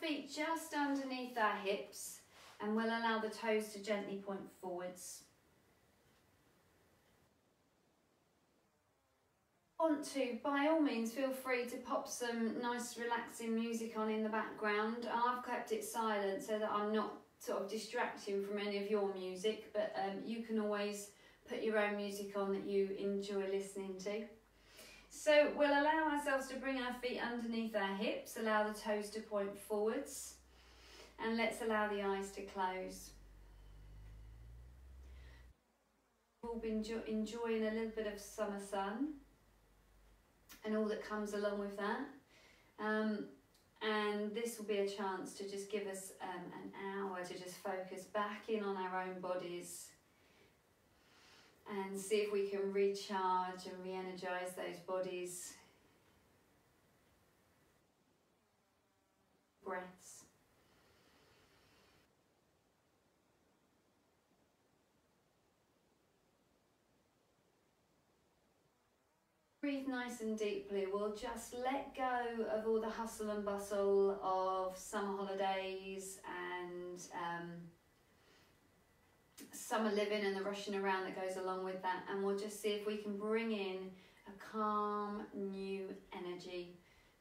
feet just underneath our hips, and we'll allow the toes to gently point forwards. Want to, by all means, feel free to pop some nice relaxing music on in the background. I've kept it silent so that I'm not sort of distracting from any of your music, but you can always put your own music on that you enjoy listening to. So we'll allow ourselves to bring our feet underneath our hips, allow the toes to point forwards, and let's allow the eyes to close. We'll be enjoying a little bit of summer sun and all that comes along with that. And this will be a chance to just give us an hour to just focus back in on our own bodies and see if we can recharge and re-energize those bodies. Breaths. Breathe nice and deeply. We'll just let go of all the hustle and bustle of summer holidays and summer living and the rushing around that goes along with that, and we'll just see if we can bring in a calm new energy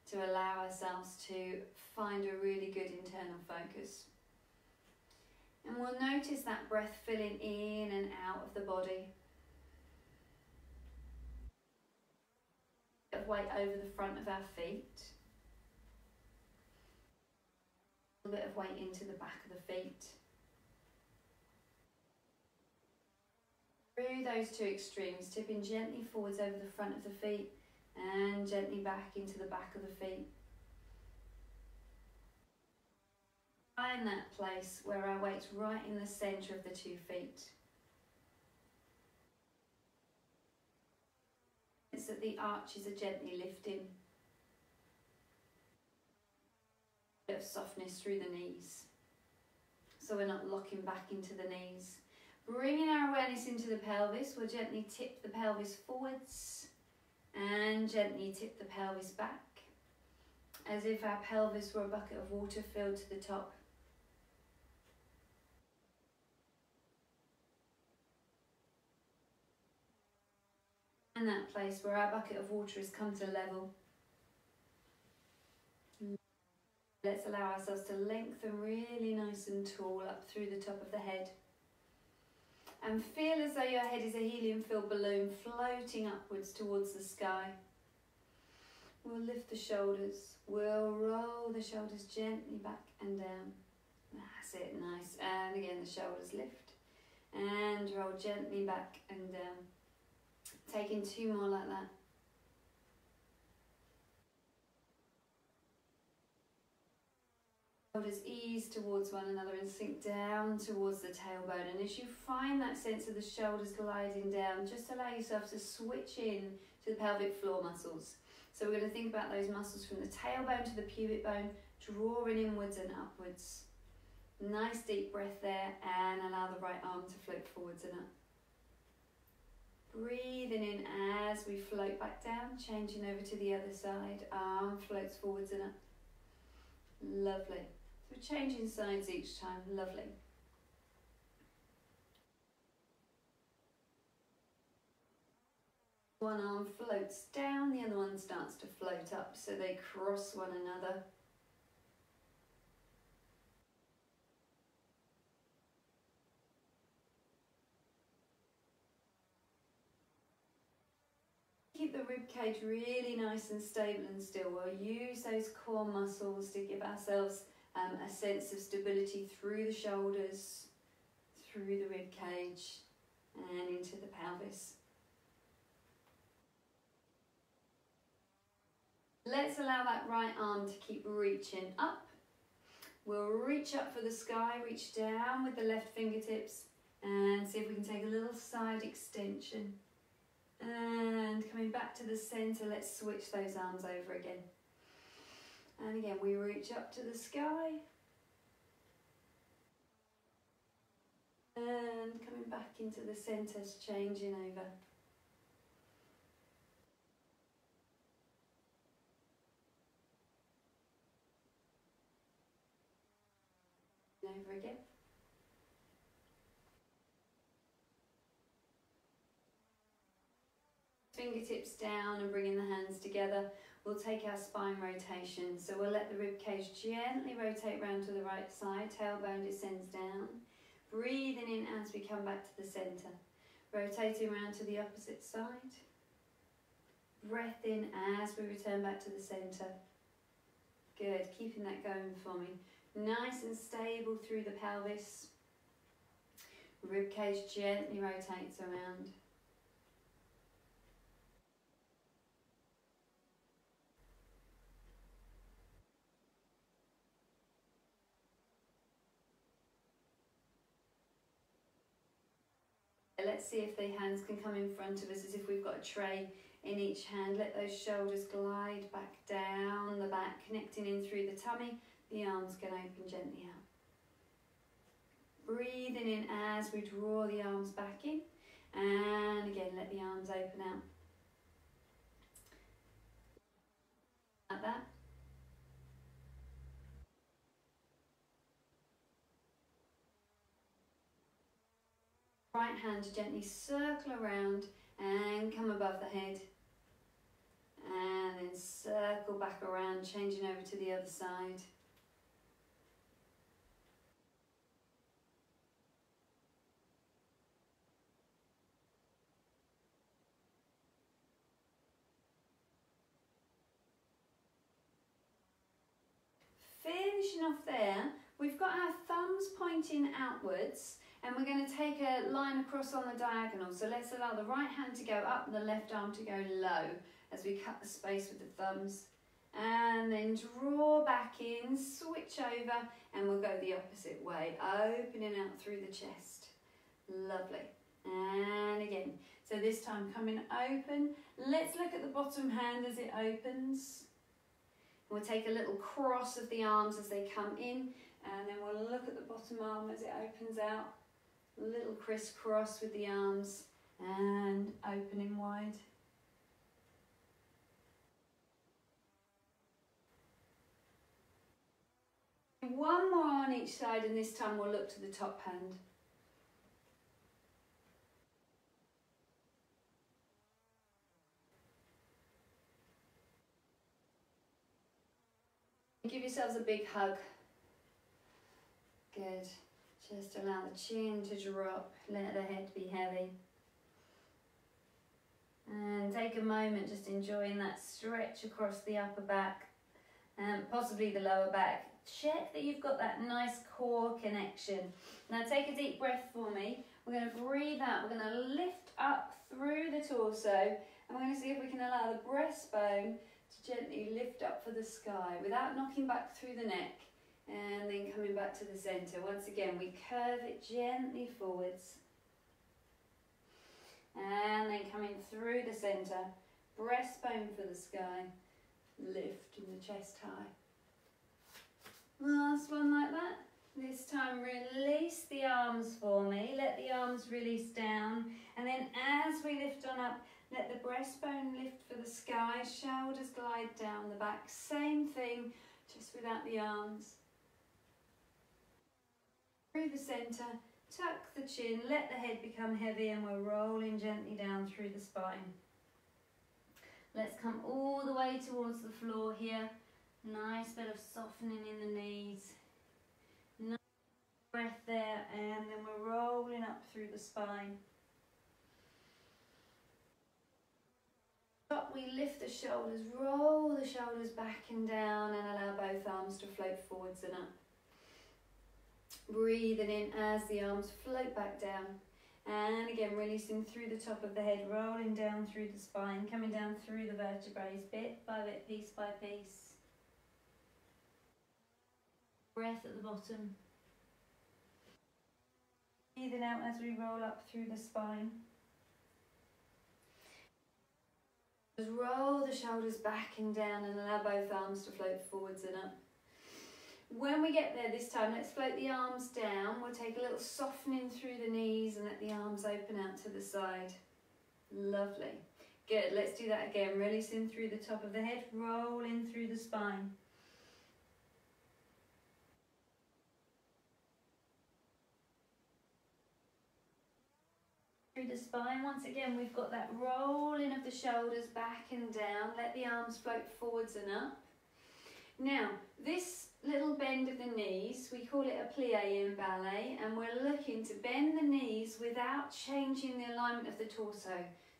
to allow ourselves to find a really good internal focus. And we'll notice that breath filling in and out of the body. Of weight over the front of our feet, a little bit of weight into the back of the feet. Through those two extremes, tipping gently forwards over the front of the feet and gently back into the back of the feet. Find that place where our weight's right in the centre of the 2 feet. It's that the arches are gently lifting. A bit of softness through the knees, so we're not locking back into the knees. Bringing our awareness into the pelvis, we'll gently tip the pelvis forwards and gently tip the pelvis back, as if our pelvis were a bucket of water filled to the top. And that place where our bucket of water has come to level. Let's allow ourselves to lengthen really nice and tall up through the top of the head. And feel as though your head is a helium-filled balloon floating upwards towards the sky. We'll lift the shoulders. We'll roll the shoulders gently back and down. That's it, nice. And again, the shoulders lift. And roll gently back and down. Taking 2 more like that. Shoulders ease towards one another and sink down towards the tailbone. And as you find that sense of the shoulders gliding down, just allow yourself to switch in to the pelvic floor muscles. So we're going to think about those muscles from the tailbone to the pubic bone, drawing inwards and upwards. Nice deep breath there, and allow the right arm to float forwards and up. Breathing in as we float back down, changing over to the other side. Arm floats forwards and up. Lovely. So we're changing sides each time. Lovely. One arm floats down, the other one starts to float up, so they cross one another. Keep the rib cage really nice and stable and still. We'll use those core muscles to give ourselves a sense of stability through the shoulders, through the rib cage and into the pelvis. Let's allow that right arm to keep reaching up. We'll reach up for the sky, reach down with the left fingertips and see if we can take a little side extension. And coming back to the centre, let's switch those arms over again. And again, we reach up to the sky. And coming back into the centre, changing over. Over again. Fingertips down and bringing the hands together. We'll take our spine rotation. So we'll let the rib cage gently rotate round to the right side. Tailbone descends down. Breathing in as we come back to the centre. Rotating round to the opposite side. Breath in as we return back to the centre. Good, keeping that going for me. Nice and stable through the pelvis. Rib cage gently rotates around. Let's see if the hands can come in front of us as if we've got a tray in each hand. Let those shoulders glide back down the back, connecting in through the tummy. The arms can open gently out. Breathing in as we draw the arms back in. And again, let the arms open out. Like that. Right hand to gently circle around and come above the head. And then circle back around, changing over to the other side. Finishing off there, we've got our thumbs pointing outwards and we're going to take a line across on the diagonal. So let's allow the right hand to go up and the left arm to go low as we cut the space with the thumbs. And then draw back in, switch over, and we'll go the opposite way, opening out through the chest. Lovely. And again, so this time coming open. Let's look at the bottom hand as it opens. We'll take a little cross of the arms as they come in, and then we'll look at the bottom arm as it opens out. A little crisscross with the arms and opening wide. One more on each side, and this time we'll look to the top hand. Give yourselves a big hug. Good. Just allow the chin to drop, let the head be heavy. And take a moment just enjoying that stretch across the upper back and possibly the lower back. Check that you've got that nice core connection. Now take a deep breath for me. We're going to breathe out. We're going to lift up through the torso. And we're going to see if we can allow the breastbone to gently lift up for the sky without knocking back through the neck. And then coming back to the centre. Once again, we curve it gently forwards. And then coming through the centre. Breastbone for the sky. Lifting the chest high. Last one like that. This time release the arms for me. Let the arms release down. And then as we lift on up, let the breastbone lift for the sky. Shoulders glide down the back. Same thing, just without the arms. Through the centre, tuck the chin, let the head become heavy, and we're rolling gently down through the spine. Let's come all the way towards the floor here. Nice bit of softening in the knees. Nice breath there, and then we're rolling up through the spine. Up, we lift the shoulders, roll the shoulders back and down, and allow both arms to float forwards and up. Breathing in as the arms float back down. And again, releasing through the top of the head, rolling down through the spine, coming down through the vertebrae, bit by bit, piece by piece. Breath at the bottom. Breathing out as we roll up through the spine. Just roll the shoulders back and down and allow both arms to float forwards and up. When we get there this time, let's float the arms down. We'll take a little softening through the knees and let the arms open out to the side. Lovely. Good, let's do that again. Releasing through the top of the head, rolling through the spine. through the spine. Once again, we've got that rolling of the shoulders back and down. Let the arms float forwards and up. Now, this little bend of the knees, we call it a plie in ballet, and we're looking to bend the knees without changing the alignment of the torso.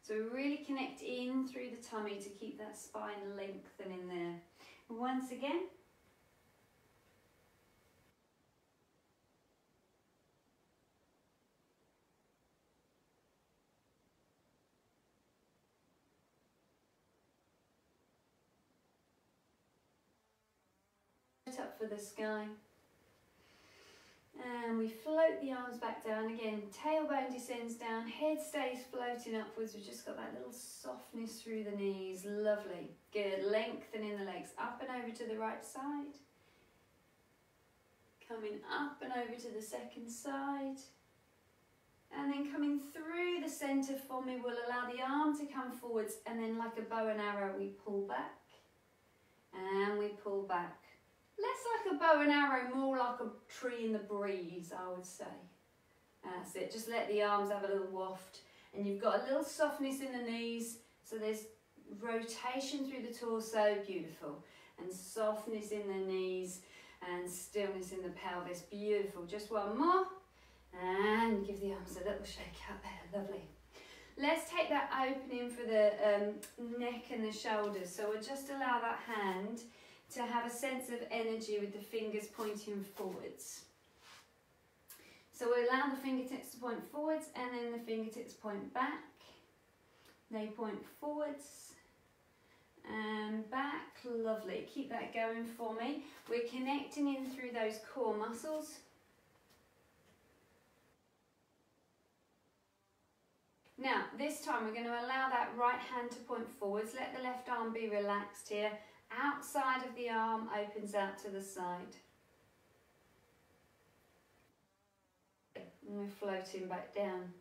So we really connect in through the tummy to keep that spine lengthening there. Once again. Up for the sky. And we float the arms back down again. Tailbone descends down, head stays floating upwards. We've just got that little softness through the knees. Lovely. Good. Lengthening the legs up and over to the right side. Coming up and over to the second side. And then coming through the centre for me, we'll allow the arm to come forwards, and then like a bow and arrow, we pull back and we pull back. Less like a bow and arrow, more like a tree in the breeze, I would say. That's it. Just let the arms have a little waft. And you've got a little softness in the knees. So there's rotation through the torso. Beautiful. And softness in the knees. And stillness in the pelvis. Beautiful. Just one more. And give the arms a little shake out there. Lovely. Let's take that opening for the neck and the shoulders. So we'll just allow that hand to have a sense of energy with the fingers pointing forwards. So we allow the fingertips to point forwards, and then the fingertips point back. They point forwards and back. Lovely. Keep that going for me. We're connecting in through those core muscles. Now, this time we're going to allow that right hand to point forwards. Let the left arm be relaxed here. Outside of the arm opens out to the side. And we're floating back down.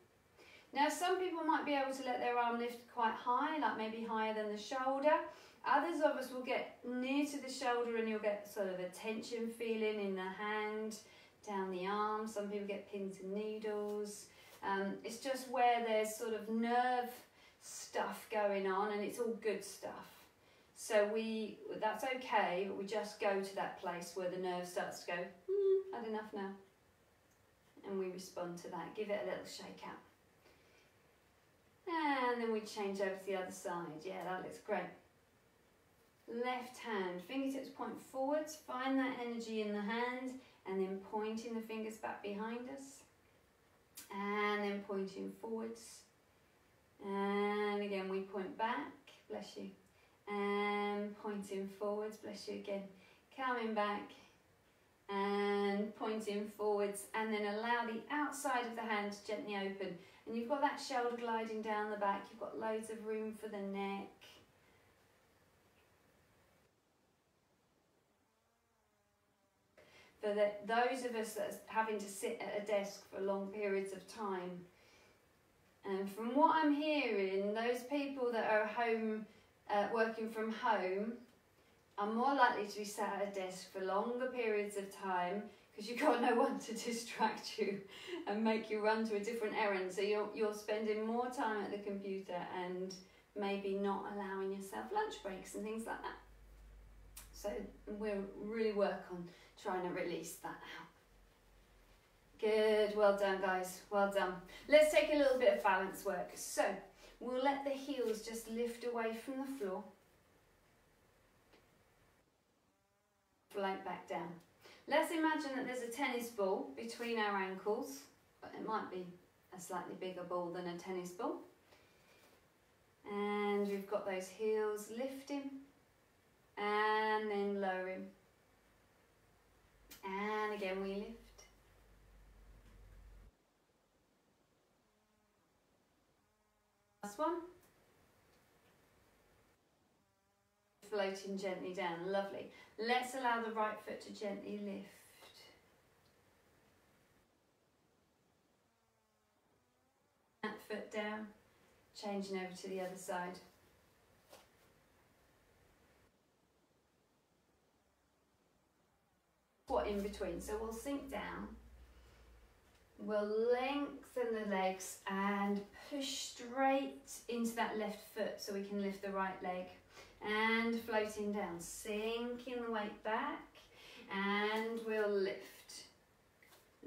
Now, some people might be able to let their arm lift quite high, like maybe higher than the shoulder. Others of us will get near to the shoulder and you'll get sort of a tension feeling in the hand, down the arm. Some people get pins and needles. It's just where there's sort of nerve stuff going on, and it's all good stuff. So that's okay, but we just go to that place where the nerve starts to go, had enough now. And we respond to that, give it a little shake out. And then we change over to the other side. Yeah, that looks great. Left hand, fingertips point forwards, find that energy in the hand, and then pointing the fingers back behind us. And then pointing forwards. And again, we point back, bless you. And pointing forwards, bless you again. Coming back and pointing forwards, and then allow the outside of the hand to gently open. And you've got that shoulder gliding down the back, you've got loads of room for the neck. For those of us that's having to sit at a desk for long periods of time, and from what I'm hearing, those people that are home, working from home, are more likely to be sat at a desk for longer periods of time, because you've got no one to distract you and make you run to a different errand. So you're spending more time at the computer and maybe not allowing yourself lunch breaks and things like that. So we'll really work on trying to release that out. Good, well done guys, well done. Let's take a little bit of balance work. So we'll let the heels just lift away from the floor. Float back down. Let's imagine that there's a tennis ball between our ankles, but it might be a slightly bigger ball than a tennis ball. And we've got those heels lifting and then lowering. And again we lift. Last one. Floating gently down, lovely. Let's allow the right foot to gently lift. That foot down, changing over to the other side. What in between, so we'll sink down We'll lengthen the legs and push straight into that left foot so we can lift the right leg. And floating down, sinking the weight back, and we'll lift.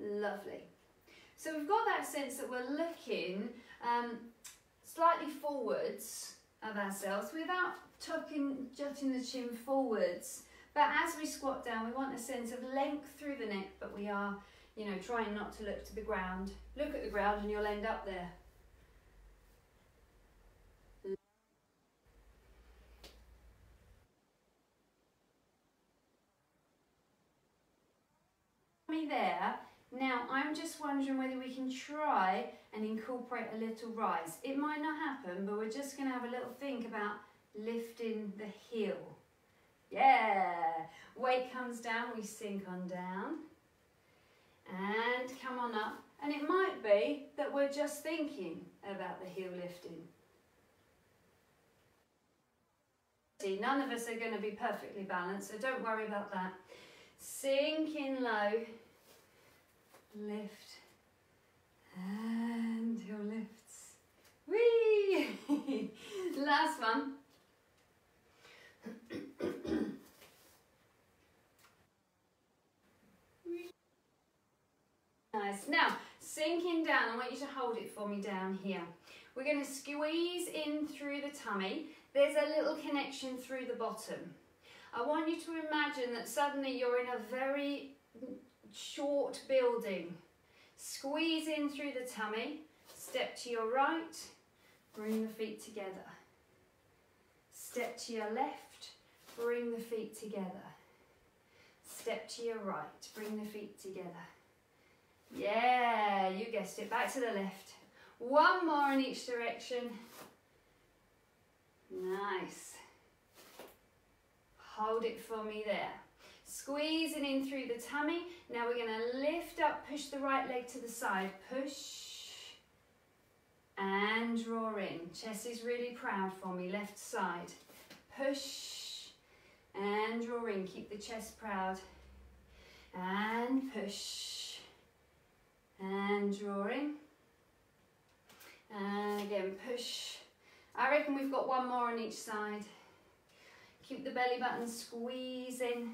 Lovely. So we've got that sense that we're looking slightly forwards of ourselves without jutting the chin forwards. But as we squat down, we want a sense of length through the neck, but we are, you know, trying not to look to the ground. Look at the ground and you'll end up there. There. Now I'm just wondering whether we can try and incorporate a little rise. It might not happen, but we're just going to have a little think about lifting the heel. Yeah, weight comes down, we sink on down and come on up, and it might be that we're just thinking about the heel lifting. See, none of us are going to be perfectly balanced, so don't worry about that. Sink in low, lift, and heel lifts. Whee! Last one. Nice. Now, sinking down, I want you to hold it for me down here. We're going to squeeze in through the tummy. There's a little connection through the bottom. I want you to imagine that suddenly you're in a very short building. Squeeze in through the tummy, step to your right, bring the feet together. Step to your left, bring the feet together. Step to your right, bring the feet together. Yeah, you guessed it, back to the left. One more in each direction. Nice. Hold it for me there. Squeezing in through the tummy. Now we're going to lift up, push the right leg to the side. Push and draw in. Chest is really proud for me. Left side. Push and draw in. Keep the chest proud. And push and draw in. And again, push. I reckon we've got one more on each side. Keep the belly button squeezing.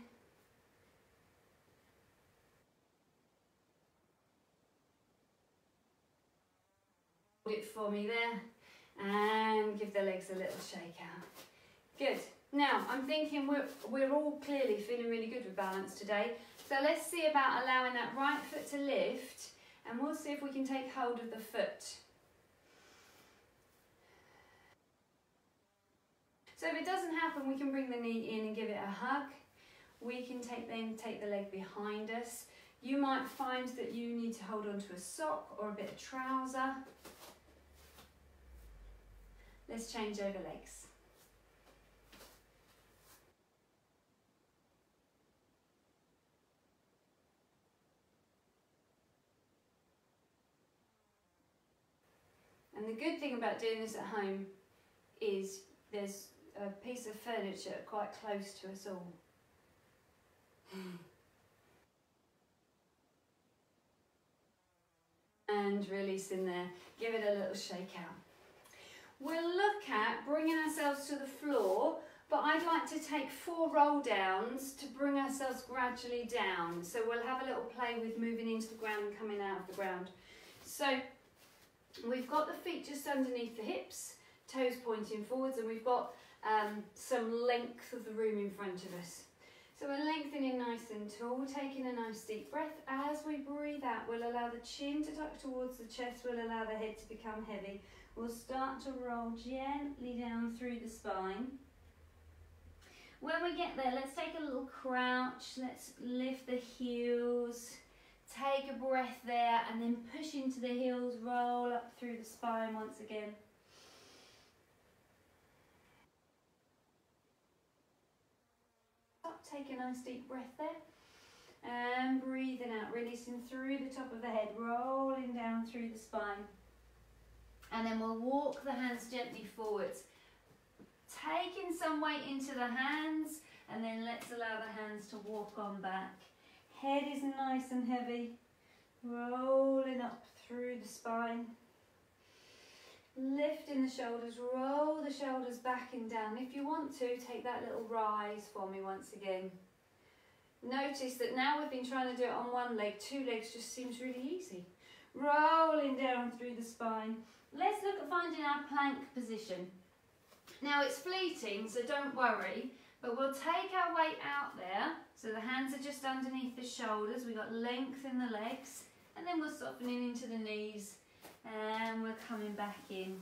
Hold it for me there. And give the legs a little shake out. Good. Now, I'm thinking we're all clearly feeling really good with balance today. So let's see about allowing that right foot to lift, and we'll see if we can take hold of the foot. So if it doesn't happen, we can bring the knee in and give it a hug. We can then take the leg behind us. You might find that you need to hold on to a sock or a bit of trouser. Let's change over legs. And the good thing about doing this at home is there's a piece of furniture quite close to us all. And release in there. Give it a little shake out. We'll look at bringing ourselves to the floor, but I'd like to take 4 roll downs to bring ourselves gradually down. So we'll have a little play with moving into the ground and coming out of the ground. So we've got the feet just underneath the hips, toes pointing forwards, and we've got some length of the room in front of us. So we're lengthening nice and tall, taking a nice deep breath. As we breathe out, we'll allow the chin to tuck towards the chest, we'll allow the head to become heavy. We'll start to roll gently down through the spine. When we get there, let's take a little crouch, let's lift the heels, take a breath there, and then push into the heels, roll up through the spine once again. Take a nice deep breath there, and breathing out, releasing through the top of the head, rolling down through the spine. And then we'll walk the hands gently forwards, taking some weight into the hands, and then let's allow the hands to walk on back. Head is nice and heavy, rolling up through the spine, lifting the shoulders, roll the shoulders back and down. If you want to, take that little rise for me once again. Notice that now we've been trying to do it on one leg, two legs just seems really easy. Rolling down through the spine. Let's look at finding our plank position. Now it's fleeting, so don't worry, but we'll take our weight out there, so the hands are just underneath the shoulders, we've got length in the legs, and then we're softening into the knees, and we're coming back in.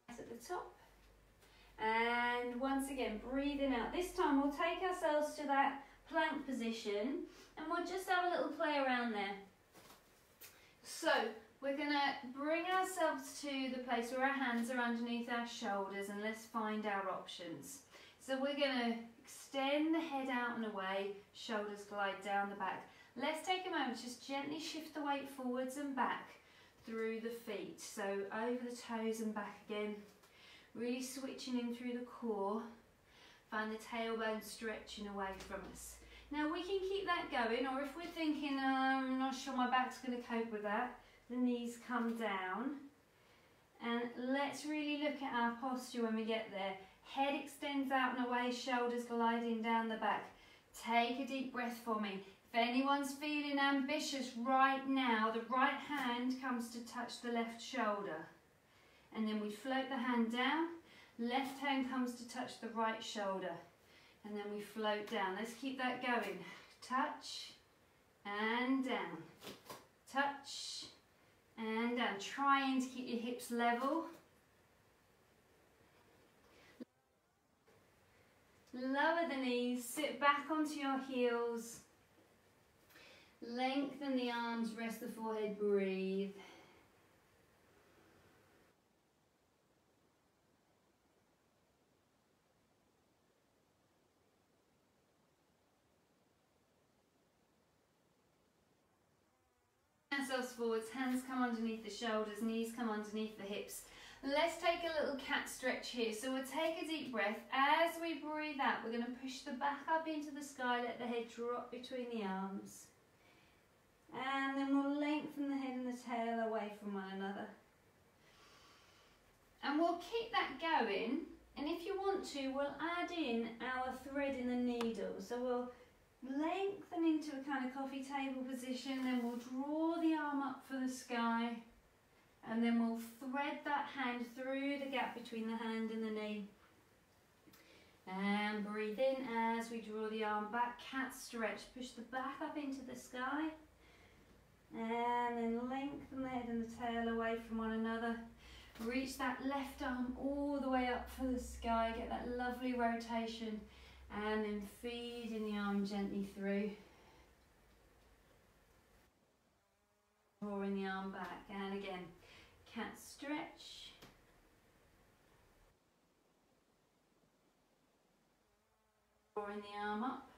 At the top. And once again, breathing out. This time we'll take ourselves to that plank position and we'll just have a little play around there. So we're going to bring ourselves to the place where our hands are underneath our shoulders, and let's find our options. So we're going to extend the head out and away, shoulders glide down the back. Let's take a moment, just gently shift the weight forwards and back through the feet. So over the toes and back again. Really switching in through the core. Find the tailbone stretching away from us. Now we can keep that going, or if we're thinking, I'm not sure my back's going to cope with that, the knees come down. And let's really look at our posture when we get there. Head extends out and away, shoulders gliding down the back. Take a deep breath for me. If anyone's feeling ambitious right now, the right hand comes to touch the left shoulder. And then we float the hand down, left hand comes to touch the right shoulder, and then we float down. Let's keep that going. Touch and down, touch and down. Trying to keep your hips level. Lower the knees, sit back onto your heels. Lengthen the arms, rest the forehead, breathe. Ourselves forwards, hands come underneath the shoulders, knees come underneath the hips. Let's take a little cat stretch here. So we'll take a deep breath. As we breathe out, we're going to push the back up into the sky, let the head drop between the arms. And then we'll lengthen the head and the tail away from one another. And we'll keep that going. And if you want to, we'll add in our thread in the needle. So we'll lengthen into a kind of coffee table position, then we'll draw the arm up for the sky, and then we'll thread that hand through the gap between the hand and the knee. And breathe in as we draw the arm back, cat stretch, push the back up into the sky, and then lengthen the head and the tail away from one another. Reach that left arm all the way up for the sky, get that lovely rotation. And then feeding the arm gently through. Drawing the arm back. And again, cat stretch. Drawing the arm up.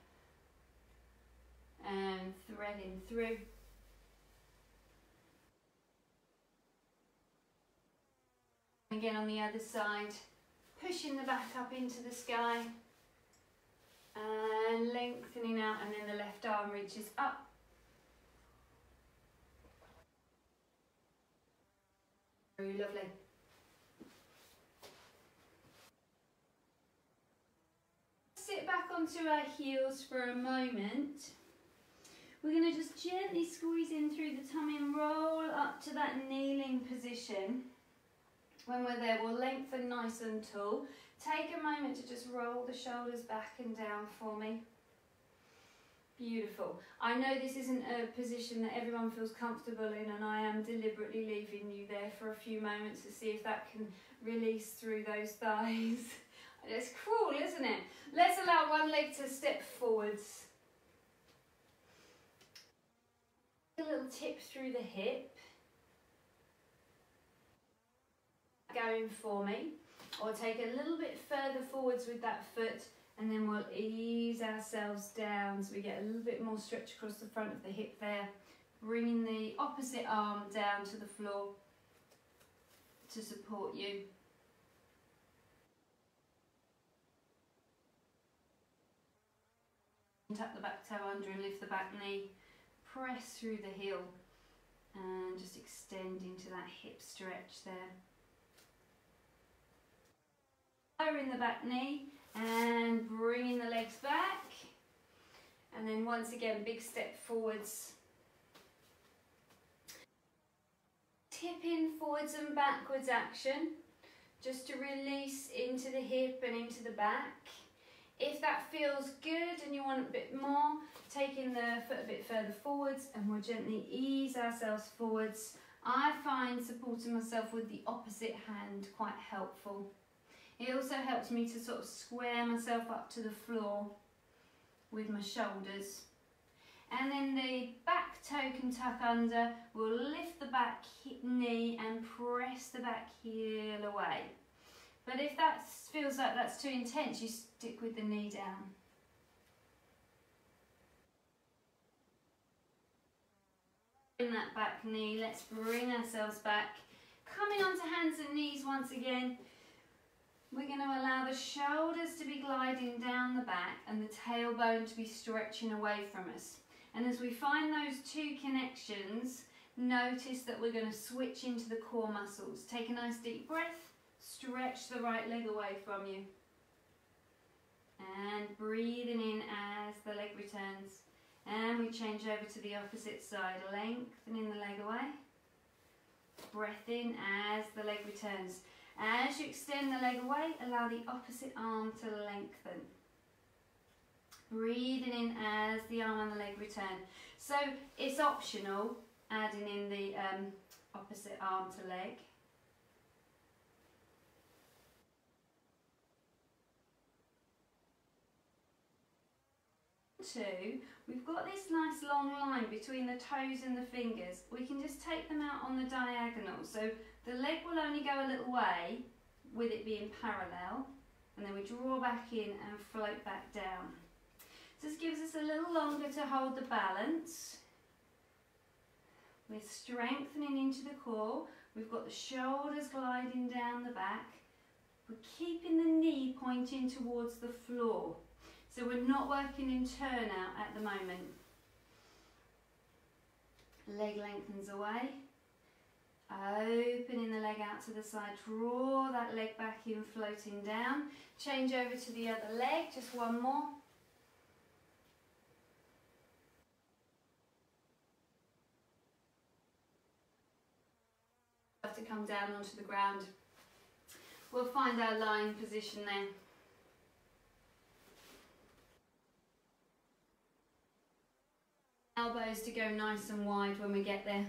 And threading through. Again on the other side. Pushing the back up into the sky. And lengthening out, and then the left arm reaches up. Very lovely. Sit back onto our heels for a moment. We're going to just gently squeeze in through the tummy and roll up to that kneeling position. When we're there, we'll lengthen nice and tall. Take a moment to just roll the shoulders back and down for me. Beautiful. I know this isn't a position that everyone feels comfortable in, and I am deliberately leaving you there for a few moments to see if that can release through those thighs. It's cruel, isn't it? Let's allow one leg to step forwards. A little tip through the hip. Going for me. Or take a little bit further forwards with that foot, and then we'll ease ourselves down so we get a little bit more stretch across the front of the hip there. Bringing the opposite arm down to the floor to support you. Tuck the back toe under and lift the back knee. Press through the heel and just extend into that hip stretch there. Lowering the back knee and bringing the legs back. And then once again, big step forwards. Tipping forwards and backwards action, just to release into the hip and into the back. If that feels good and you want a bit more, taking the foot a bit further forwards, and we'll gently ease ourselves forwards. I find supporting myself with the opposite hand quite helpful. It also helps me to sort of square myself up to the floor with my shoulders. And then the back toe can tuck under. We'll lift the back knee and press the back heel away. But if that feels like that's too intense, you stick with the knee down. In that back knee, let's bring ourselves back. Coming onto hands and knees once again. We're going to allow the shoulders to be gliding down the back and the tailbone to be stretching away from us. And as we find those two connections, notice that we're going to switch into the core muscles. Take a nice deep breath, stretch the right leg away from you. And breathing in as the leg returns. And we change over to the opposite side, lengthening the leg away. Breath in as the leg returns. As you extend the leg away, allow the opposite arm to lengthen. Breathing in as the arm and the leg return. So it's optional adding in the opposite arm to leg. We've got this nice long line between the toes and the fingers. We can just take them out on the diagonal. So the leg will only go a little way with it being parallel, and then we draw back in and float back down. This gives us a little longer to hold the balance. We're strengthening into the core. We've got the shoulders gliding down the back. We're keeping the knee pointing towards the floor. So we're not working in turnout at the moment. Leg lengthens away. Opening the leg out to the side. Draw that leg back in, floating down. Change over to the other leg, just one more. Have to come down onto the ground. We'll find our lying position there. Elbows to go nice and wide when we get there.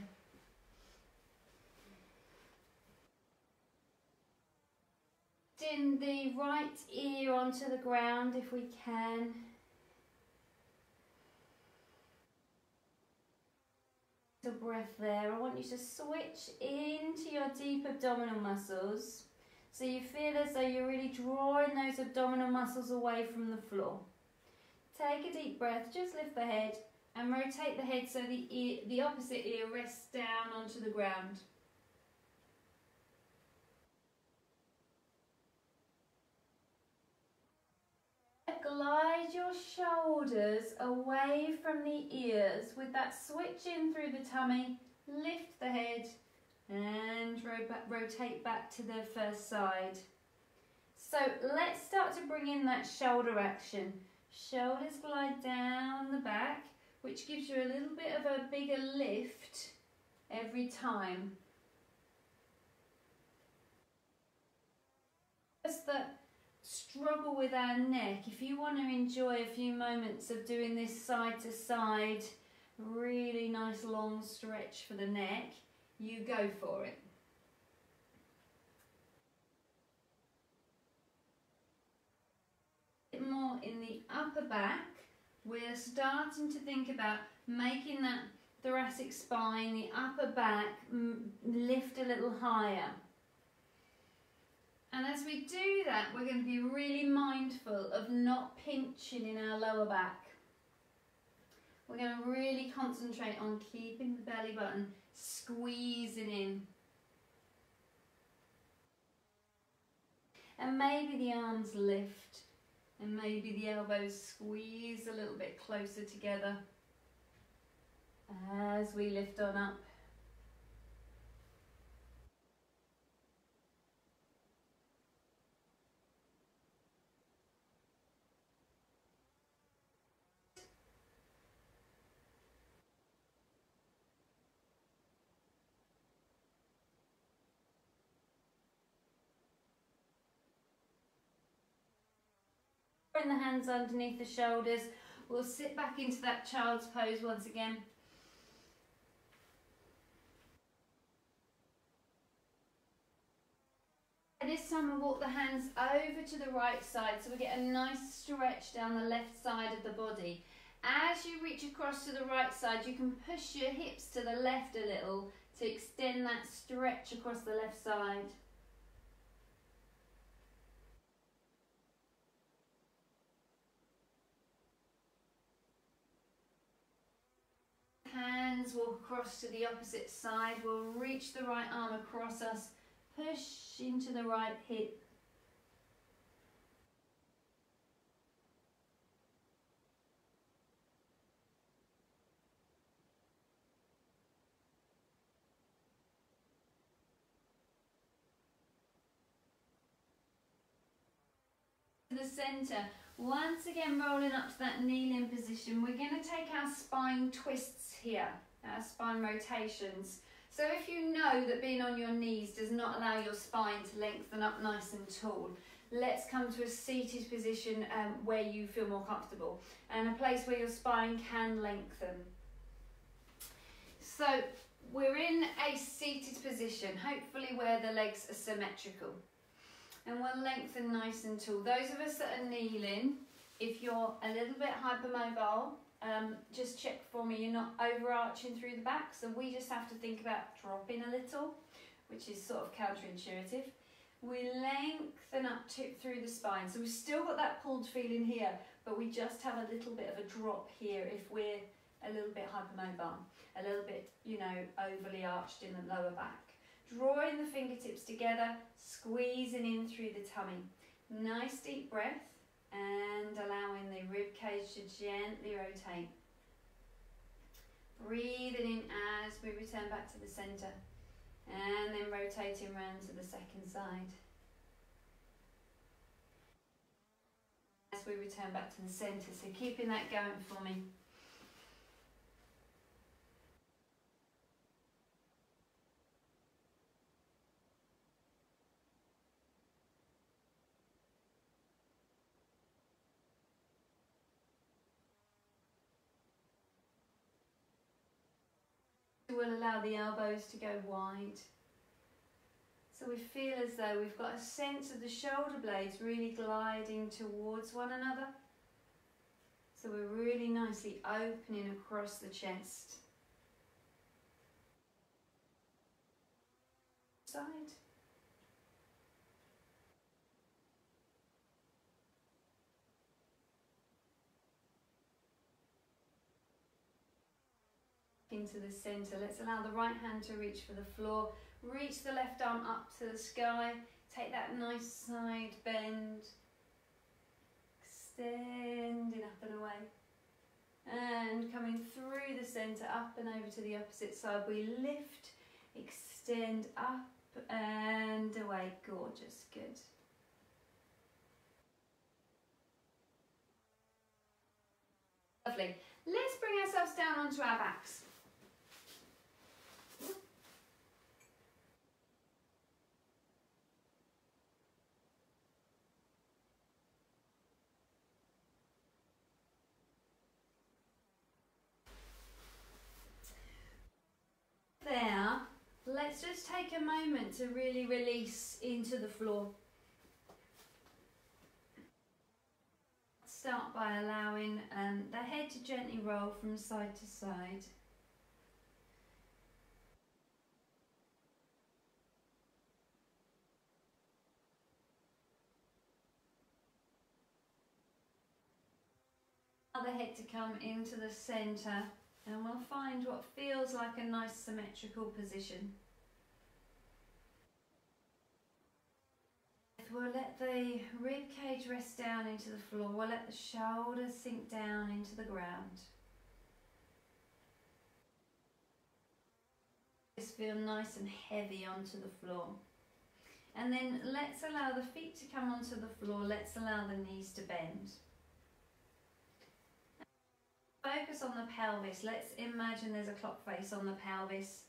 In the right ear onto the ground if we can. A breath there. I want you to switch into your deep abdominal muscles, so you feel as though you're really drawing those abdominal muscles away from the floor. Take a deep breath, just lift the head and rotate the head so the opposite ear rests down onto the ground. Glide your shoulders away from the ears with that switch in through the tummy. Lift the head and rotate back to the first side. So let's start to bring in that shoulder action. Shoulders glide down the back, which gives you a little bit of a bigger lift every time. Just that struggle with our neck. If you want to enjoy a few moments of doing this side to side, really nice long stretch for the neck, you go for it. More in the upper back, we're starting to think about making that thoracic spine, the upper back, lift a little higher. And as we do that, we're going to be really mindful of not pinching in our lower back. We're going to really concentrate on keeping the belly button squeezing in. And maybe the arms lift. And maybe the elbows squeeze a little bit closer together as we lift on up. Bring the hands underneath the shoulders. We'll sit back into that child's pose once again. This time we'll walk the hands over to the right side so we get a nice stretch down the left side of the body. As you reach across to the right side, you can push your hips to the left a little to extend that stretch across the left side. Hands walk across to the opposite side. We'll reach the right arm across us, push into the right hip. To the centre. Once again, rolling up to that kneeling position. We're going to take our spine twists here, our spine rotations. So if you know that being on your knees does not allow your spine to lengthen up nice and tall, let's come to a seated position where you feel more comfortable and a place where your spine can lengthen. So we're in a seated position, hopefully where the legs are symmetrical. And we'll lengthen nice and tall. Those of us that are kneeling, if you're a little bit hypermobile, just check for me you're not overarching through the back. So we just have to think about dropping a little, which is sort of counterintuitive. We lengthen up through the spine. So we've still got that pulled feeling here, but we just have a little bit of a drop here if we're a little bit hypermobile, a little bit, you know, overly arched in the lower back. Drawing the fingertips together, squeezing in through the tummy. Nice deep breath and allowing the rib cage to gently rotate. Breathing in as we return back to the centre and then rotating round to the second side. As we return back to the centre, so keeping that going for me. We'll allow the elbows to go wide. So we feel as though we've got a sense of the shoulder blades really gliding towards one another. So we're really nicely opening across the chest. Side. Into the centre. Let's allow the right hand to reach for the floor. Reach the left arm up to the sky. Take that nice side bend. Extending up and away. And coming through the centre, up and over to the opposite side. We lift, extend up and away. Gorgeous, good. Lovely. Let's bring ourselves down onto our backs. There, let's just take a moment to really release into the floor. Start by allowing the head to gently roll from side to side. Allow the head to come into the centre. And we'll find what feels like a nice symmetrical position. we'll let the rib cage rest down into the floor. We'll let the shoulders sink down into the ground. Just feel nice and heavy onto the floor. And then let's allow the feet to come onto the floor. Let's allow the knees to bend. Focus on the pelvis. Let's imagine there's a clock face on the pelvis.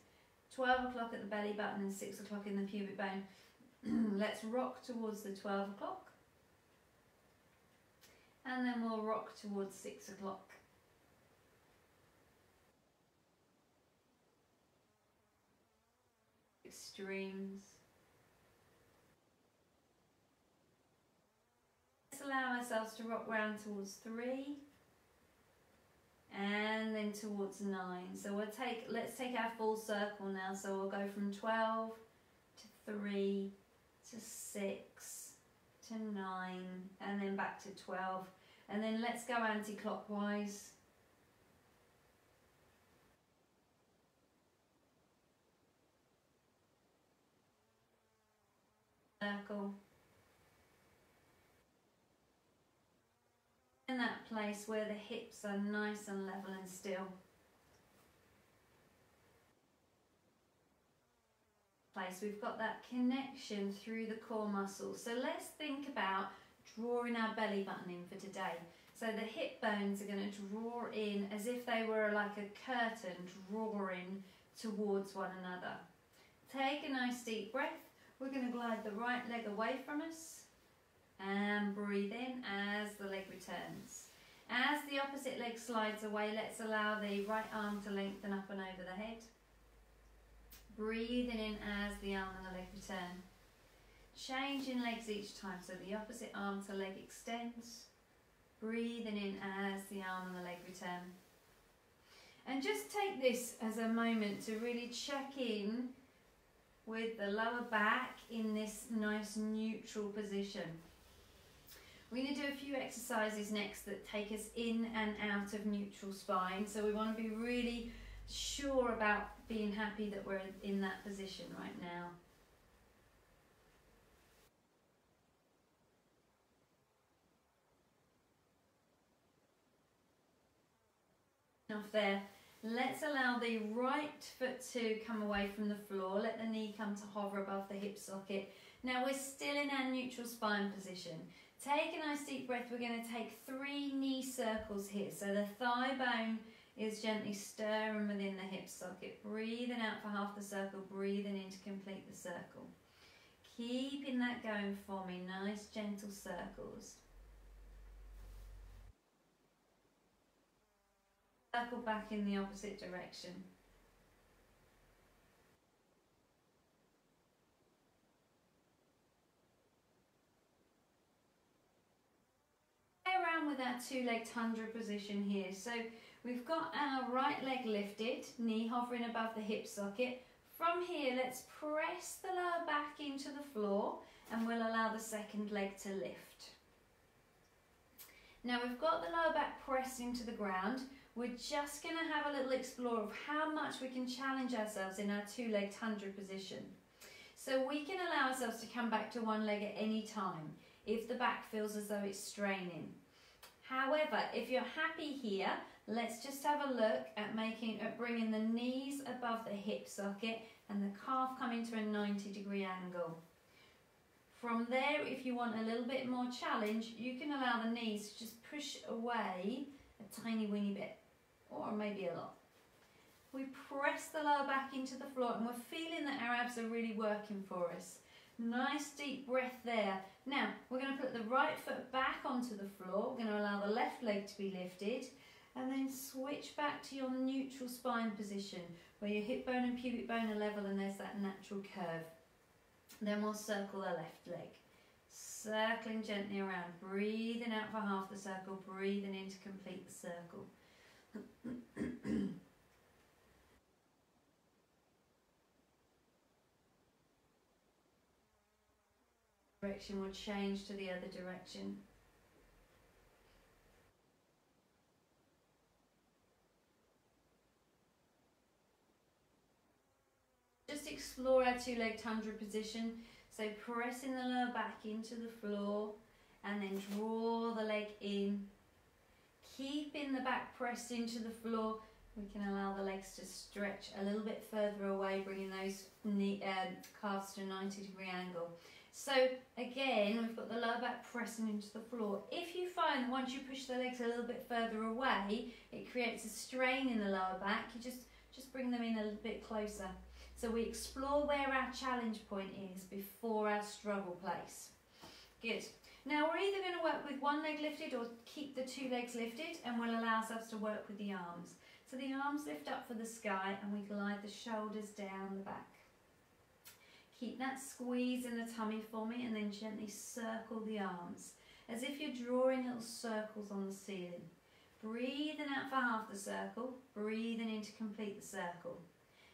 12 o'clock at the belly button and 6 o'clock in the pubic bone. Let's rock towards the 12 o'clock. And then we'll rock towards 6 o'clock. Extremes. Let's allow ourselves to rock round towards 3 and then towards 9. So let's take our full circle now. So we'll go from 12 to 3 to 6 to 9 and then back to 12. And then let's go anti-clockwise. Circle. In that place where the hips are nice and level and still. We've got that connection through the core muscles. So let's think about drawing our belly button in for today. So the hip bones are going to draw in as if they were like a curtain drawing towards one another. Take a nice deep breath. We're going to glide the right leg away from us and breathe in as the leg returns. As the opposite leg slides away, let's allow the right arm to lengthen up and over the head. Breathing in as the arm and the leg return. Changing legs each time, so the opposite arm to leg extends. Breathing in as the arm and the leg return. And just take this as a moment to really check in with the lower back in this nice neutral position. We're going to do a few exercises next that take us in and out of neutral spine, so we want to be really sure about being happy that we're in that position right now. Off there, let's allow the right foot to come away from the floor. Let the knee come to hover above the hip socket. Now we're still in our neutral spine position. Take a nice deep breath. We're going to take 3 knee circles here. So the thigh bone is gently stirring within the hip socket. Breathing out for half the circle, breathing in to complete the circle. Keeping that going for me, nice gentle circles. Circle back in the opposite direction. Play around with our 2-leg tundra position here. So we've got our right leg lifted, knee hovering above the hip socket. From here, let's press the lower back into the floor and we'll allow the second leg to lift. Now we've got the lower back pressed into the ground. We're just going to have a little explore of how much we can challenge ourselves in our 2-leg tundra position. So we can allow ourselves to come back to one leg at any time if the back feels as though it's straining. However, if you're happy here, let's just have a look at bringing the knees above the hip socket and the calf coming to a 90-degree angle. From there, if you want a little bit more challenge, you can allow the knees to just push away a tiny weeny bit, or maybe a lot. We press the lower back into the floor and we're feeling that our abs are really working for us. Nice deep breath there. Now, we're going to put the right foot back onto the floor. We're going to allow the left leg to be lifted and then switch back to your neutral spine position where your hip bone and pubic bone are level and there's that natural curve. Then we'll circle the left leg. Circling gently around, breathing out for half the circle, breathing in to complete the circle. Direction will change to the other direction. Just explore our 2-leg tundra position. So pressing the lower back into the floor and then draw the leg in. Keeping the back pressed into the floor, we can allow the legs to stretch a little bit further away, bringing those calves to a 90-degree angle. So again, we've got the lower back pressing into the floor. If you find that once you push the legs a little bit further away, it creates a strain in the lower back, you just bring them in a little bit closer. So we explore where our challenge point is before our struggle place. Good. Now we're either going to work with one leg lifted or keep the two legs lifted, and we'll allow ourselves to work with the arms. So the arms lift up for the sky and we glide the shoulders down the back. Keep that squeeze in the tummy for me, and then gently circle the arms as if you're drawing little circles on the ceiling. Breathing out for half the circle, breathing in to complete the circle.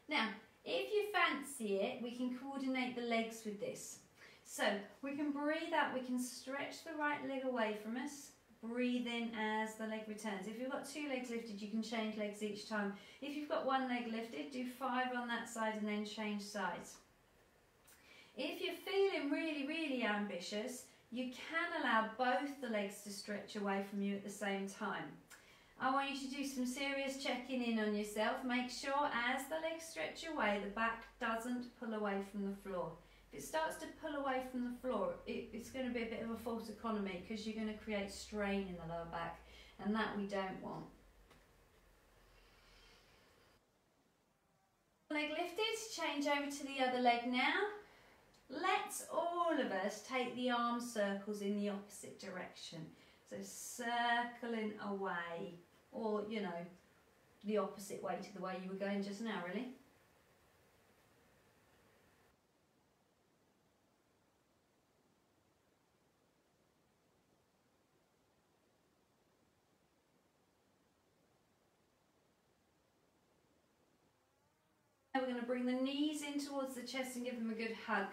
Now, if you fancy it, we can coordinate the legs with this. So we can breathe out, we can stretch the right leg away from us, breathe in as the leg returns. If you've got two legs lifted, you can change legs each time. If you've got one leg lifted, do 5 on that side and then change sides. If you're feeling really, really ambitious, you can allow both the legs to stretch away from you at the same time. I want you to do some serious checking in on yourself. Make sure as the legs stretch away, the back doesn't pull away from the floor. If it starts to pull away from the floor, it's going to be a bit of a false economy because you're going to create strain in the lower back, and that we don't want. Leg lifted, change over to the other leg now. Let's all of us take the arm circles in the opposite direction. So circling away, or you know, the opposite way to the way you were going just now, really. Now we're going to bring the knees in towards the chest and give them a good hug.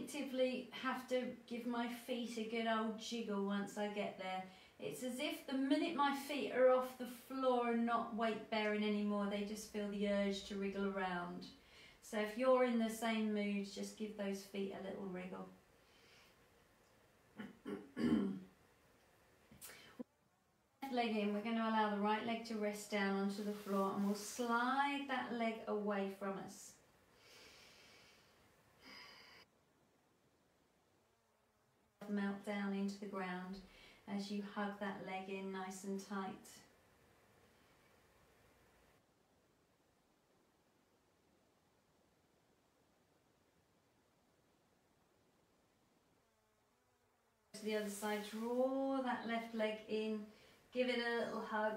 Actively have to give my feet a good old jiggle once I get there. It's as if the minute my feet are off the floor and not weight bearing anymore, they just feel the urge to wriggle around. So if you're in the same mood, just give those feet a little wriggle. Left leg in, we're going to allow the right leg to rest down onto the floor, and we'll slide that leg away from us. Melt down into the ground as you hug that leg in nice and tight. To the other side, draw that left leg in, give it a little hug,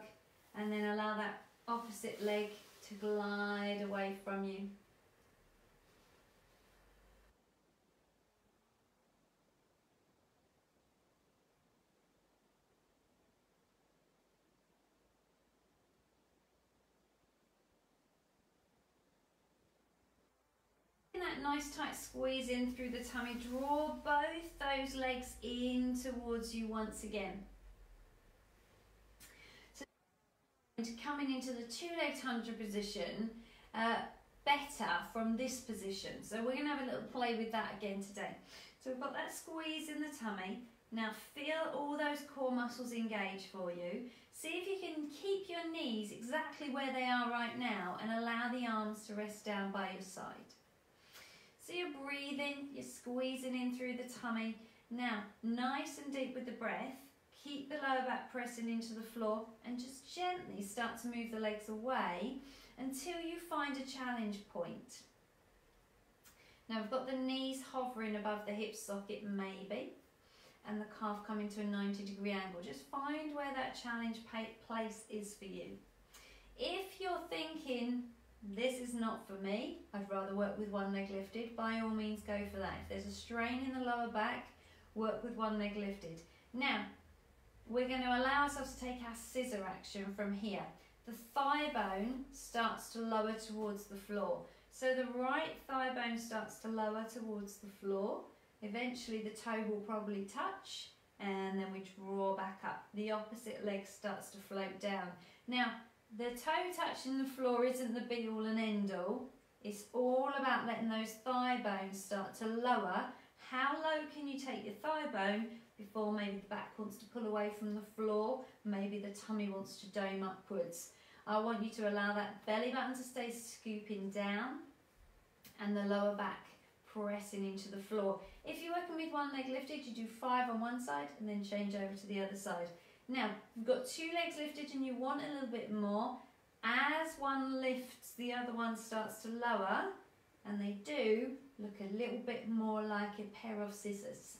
and then allow that opposite leg to glide away from you. That nice tight squeeze in through the tummy. Draw both those legs in towards you once again. So coming into the two-leg tundra position, better from this position. So we're going to have a little play with that again today. So we've got that squeeze in the tummy. Now feel all those core muscles engage for you. See if you can keep your knees exactly where they are right now and allow the arms to rest down by your side. So you're breathing, you're squeezing in through the tummy. Now, nice and deep with the breath, keep the lower back pressing into the floor and just gently start to move the legs away until you find a challenge point. Now we've got the knees hovering above the hip socket maybe, and the calf coming to a 90-degree angle. Just find where that challenge place is for you. If you're thinking, this is not for me, I'd rather work with one leg lifted, by all means go for that. If there's a strain in the lower back, work with one leg lifted. Now, we're going to allow ourselves to take our scissor action from here. The thigh bone starts to lower towards the floor. So the right thigh bone starts to lower towards the floor. Eventually the toe will probably touch, and then we draw back up. The opposite leg starts to float down. Now, The toe touching the floor isn't the be all and end all. It's all about letting those thigh bones start to lower. How low can you take your thigh bone before maybe the back wants to pull away from the floor, maybe the tummy wants to dome upwards. I want you to allow that belly button to stay scooping down and the lower back pressing into the floor. If you're working with one leg lifted, you do 5 on one side and then change over to the other side. Now, you've got 2 legs lifted and you want a little bit more. As one lifts, the other one starts to lower, and they do look a little bit more like a pair of scissors.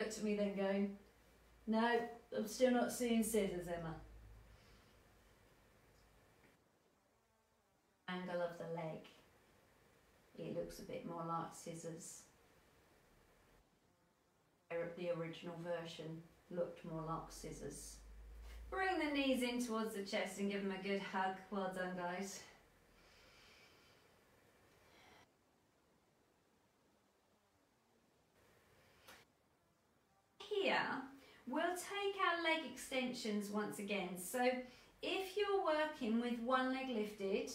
Looked at me then going, no, I'm still not seeing scissors, Emma. Angle of the leg, it looks a bit more like scissors. The original version looked more like scissors. Bring the knees in towards the chest and give them a good hug. Well done, guys. Here, we'll take our leg extensions once again. So if you're working with one leg lifted,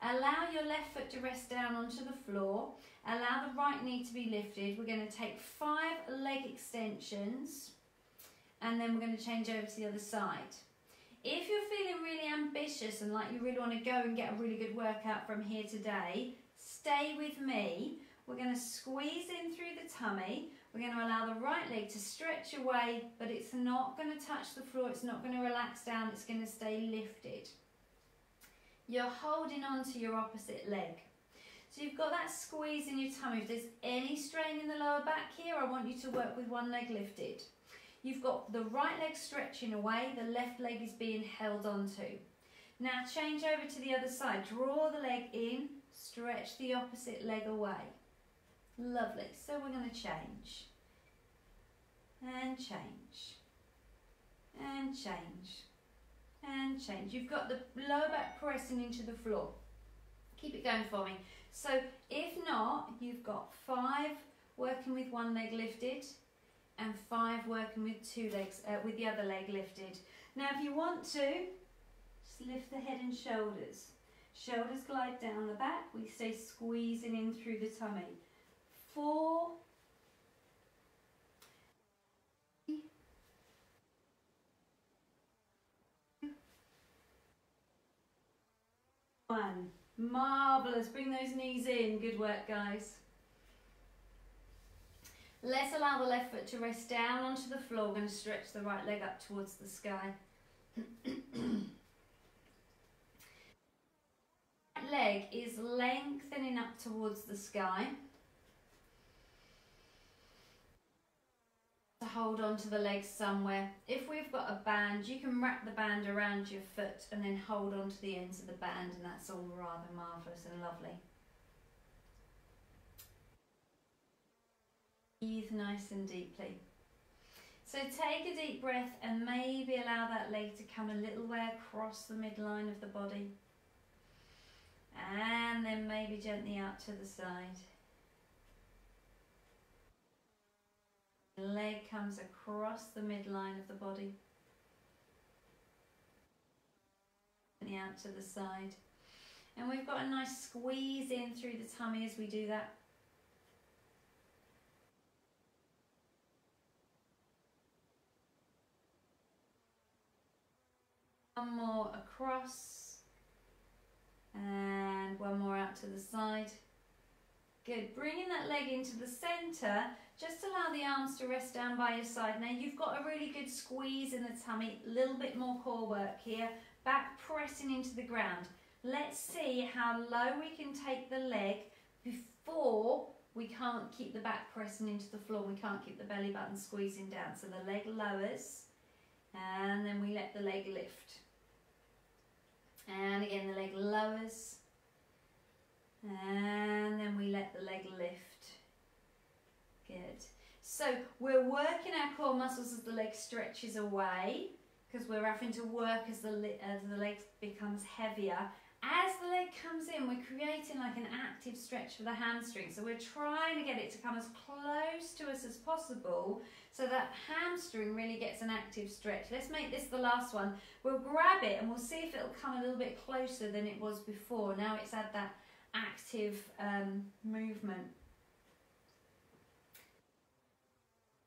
allow your left foot to rest down onto the floor. Allow the right knee to be lifted. We're going to take 5 leg extensions and then we're going to change over to the other side. If you're feeling really ambitious and like you really want to go and get a really good workout from here today, stay with me. We're going to squeeze in through the tummy. We're going to allow the right leg to stretch away, but it's not going to touch the floor. It's not going to relax down. It's going to stay lifted. You're holding on to your opposite leg. So you've got that squeeze in your tummy. If there's any strain in the lower back here, I want you to work with one leg lifted. You've got the right leg stretching away, the left leg is being held onto. Now change over to the other side. Draw the leg in, stretch the opposite leg away. Lovely. So we're going to change. And change. And change. And change. You've got the lower back pressing into the floor. Keep it going for me. So if not, you've got 5 working with one leg lifted and 5 working with 2 legs, with the other leg lifted. Now if you want to, just lift the head and shoulders. Shoulders glide down the back. We stay squeezing in through the tummy. 4, 1. Marvellous. Bring those knees in. Good work, guys. Let's allow the left foot to rest down onto the floor. We're going to stretch the right leg up towards the sky. Right leg is lengthening up towards the sky. To hold on to the legs somewhere. If we've got a band, you can wrap the band around your foot and then hold on to the ends of the band, and that's all rather marvellous and lovely. Breathe nice and deeply. So take a deep breath and maybe allow that leg to come a little way across the midline of the body. And then maybe gently out to the side. The leg comes across the midline of the body. Gently out to the side. And we've got a nice squeeze in through the tummy as we do that. One more across and one more out to the side. Good. Bringing that leg into the centre, just allow the arms to rest down by your side. Now you've got a really good squeeze in the tummy, a little bit more core work here, back pressing into the ground. Let's see how low we can take the leg before we can't keep the back pressing into the floor, we can't keep the belly button squeezing down. So the leg lowers and then we let the leg lift. And again the leg lowers and then we let the leg lift. Good. So we're working our core muscles as the leg stretches away, because we're having to work as the leg becomes heavier. As the leg leg comes in, we're creating like an active stretch for the hamstring. So we're trying to get it to come as close to us as possible so that hamstring really gets an active stretch. Let's make this the last one. We'll grab it and we'll see if it'll come a little bit closer than it was before. Now it's had that active movement.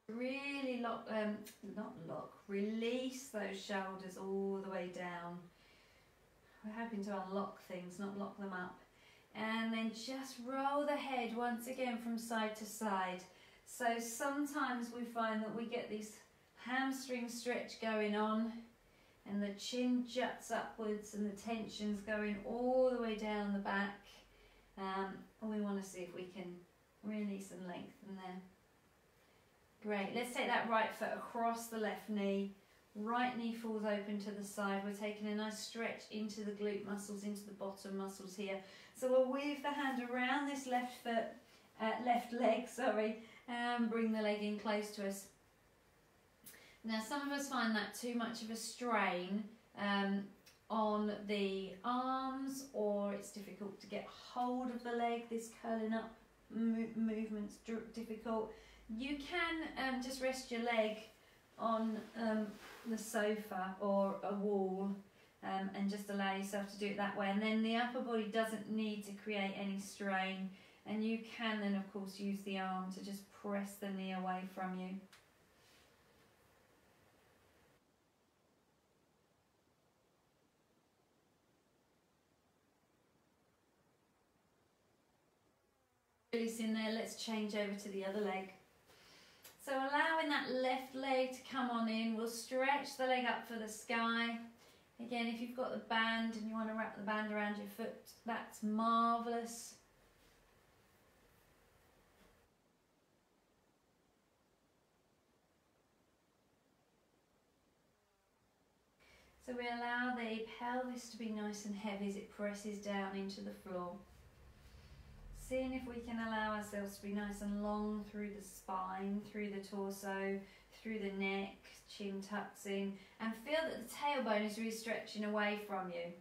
Really release those shoulders all the way down. We're hoping to unlock things, not lock them up. And then just roll the head once again from side to side. So sometimes we find that we get this hamstring stretch going on and the chin juts upwards and the tension's going all the way down the back. And we want to see if we can release and lengthen there. Great, let's take that right foot across the left knee. Right knee falls open to the side. We're taking a nice stretch into the glute muscles, into the bottom muscles here. So we'll weave the hand around this left leg, and bring the leg in close to us. Now some of us find that too much of a strain on the arms, or it's difficult to get hold of the leg. This curling up movement's difficult. You can just rest your leg on the sofa or a wall and just allow yourself to do it that way, and then the upper body doesn't need to create any strain, and you can then of course use the arm to just press the knee away from you. Releasing there, let's change over to the other leg. So allowing that left leg to come on in, we'll stretch the leg up for the sky. Again, if you've got the band and you want to wrap the band around your foot, that's marvellous. So we allow the pelvis to be nice and heavy as it presses down into the floor. Seeing if we can allow ourselves to be nice and long through the spine, through the torso, through the neck, chin tucks in, and feel that the tailbone is really stretching away from you.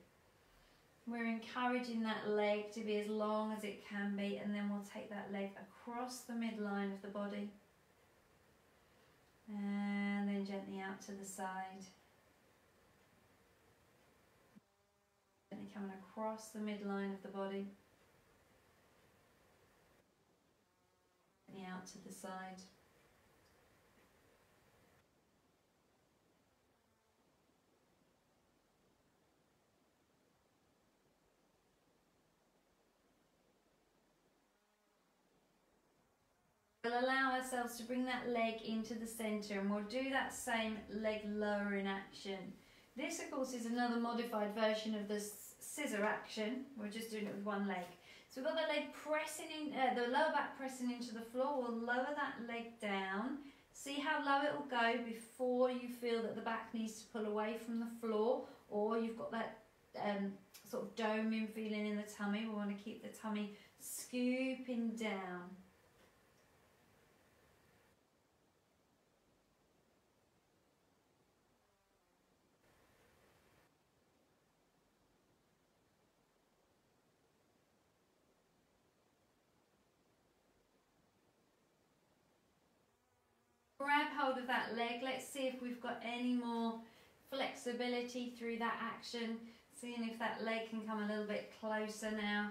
We're encouraging that leg to be as long as it can be, and then we'll take that leg across the midline of the body and then gently out to the side. Gently coming across the midline of the body. Out to the side. We'll allow ourselves to bring that leg into the centre, and we'll do that same leg lowering action. This of course is another modified version of the scissor action. We're just doing it with one leg. So we've got the leg pressing in, the lower back pressing into the floor. We'll lower that leg down. See how low it will go before you feel that the back needs to pull away from the floor, or you've got that sort of doming feeling in the tummy. We want to keep the tummy scooping down. Grab hold of that leg. Let's see if we've got any more flexibility through that action. Seeing if that leg can come a little bit closer now.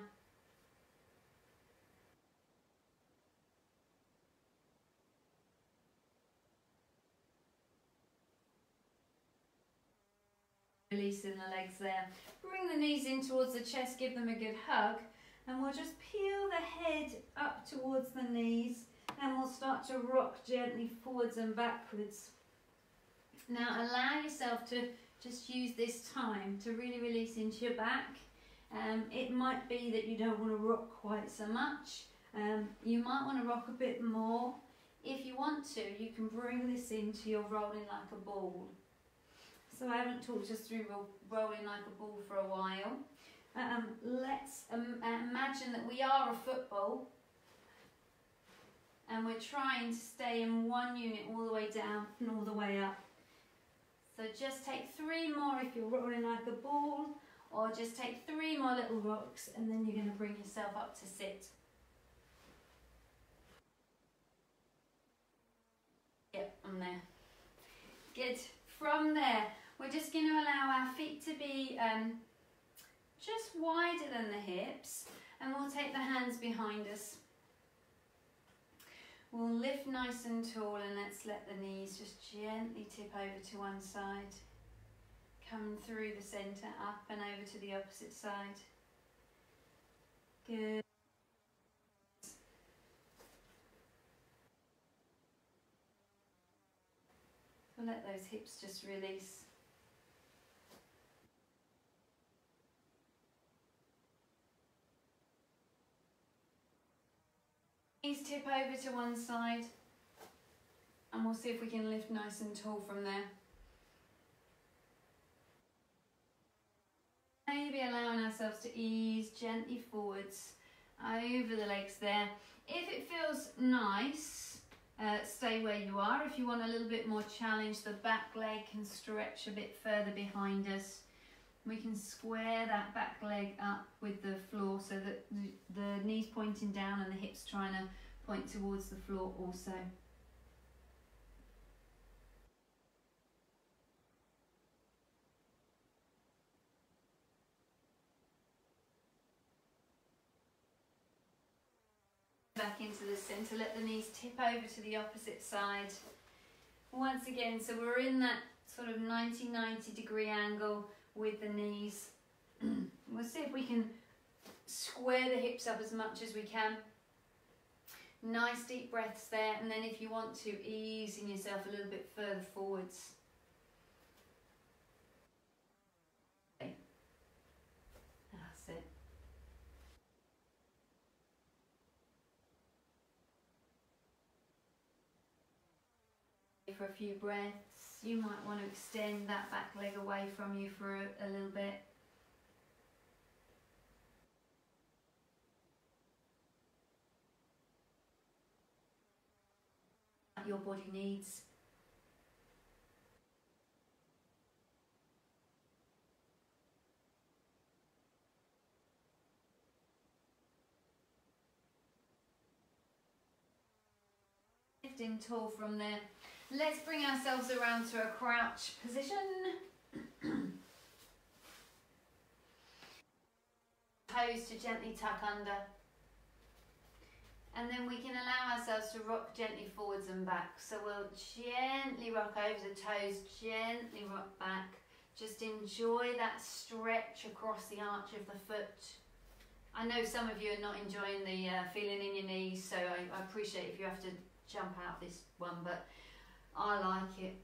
Releasing the legs there. Bring the knees in towards the chest, give them a good hug, and we'll just peel the head up towards the knees. And we'll start to rock gently forwards and backwards. Now allow yourself to just use this time to really release into your back. It might be that you don't want to rock quite so much. You might want to rock a bit more. If you want to, you can bring this into your rolling like a ball. So I haven't talked us through rolling like a ball for a while. Let's imagine that we are a football. And we're trying to stay in one unit all the way down and all the way up. So just take 3 more if you're rolling like a ball, or just take 3 more little rocks and then you're going to bring yourself up to sit. Yep, I'm there. Good. From there, we're just going to allow our feet to be just wider than the hips, and we'll take the hands behind us. We'll lift nice and tall, and let's let the knees just gently tip over to one side. Come through the centre, up and over to the opposite side. Good. We'll let those hips just release. Knees tip over to one side, and we'll see if we can lift nice and tall from there. Maybe allowing ourselves to ease gently forwards over the legs there. If it feels nice, stay where you are. If you want a little bit more challenge, the back leg can stretch a bit further behind us. We can square that back leg up with the floor so that the knees pointing down and the hips trying to point towards the floor also. Back into the centre, let the knees tip over to the opposite side. Once again, so we're in that sort of 90 degree angle with the knees. We'll see if we can square the hips up as much as we can. Nice deep breaths there, and then if you want to, easing yourself a little bit further forwards. Okay. That's it. For a few breaths. You might want to extend that back leg away from you for a little bit. Your body needs. Lifting tall from there. Let's bring ourselves around to a crouch position. Toes to gently tuck under. And then we can allow ourselves to rock gently forwards and back. So we'll gently rock over the toes, gently rock back. Just enjoy that stretch across the arch of the foot. I know some of you are not enjoying the feeling in your knees, so I appreciate if you have to jump out this one, but I like it.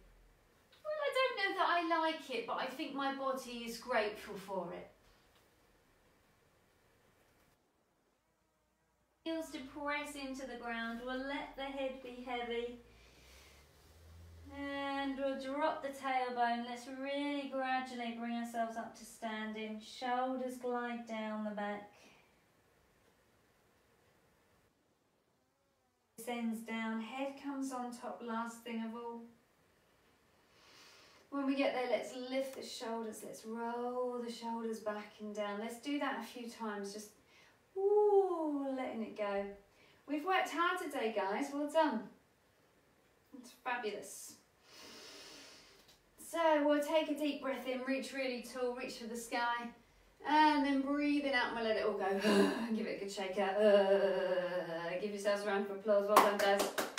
Well, I don't know that I like it, but I think my body is grateful for it. Heels to press into the ground. We'll let the head be heavy. And we'll drop the tailbone. Let's really gradually bring ourselves up to standing. Shoulders glide down the back. Descends down. Head comes on top, last thing of all. When we get there, let's lift the shoulders. Let's roll the shoulders back and down. Let's do that a few times. Just ooh, letting it go. We've worked hard today, guys. Well done. It's fabulous. So we'll take a deep breath in, reach really tall, reach for the sky, and then breathing out and we'll let it all go. Give it a good shake out. Give yourselves a round of applause. Well done, guys.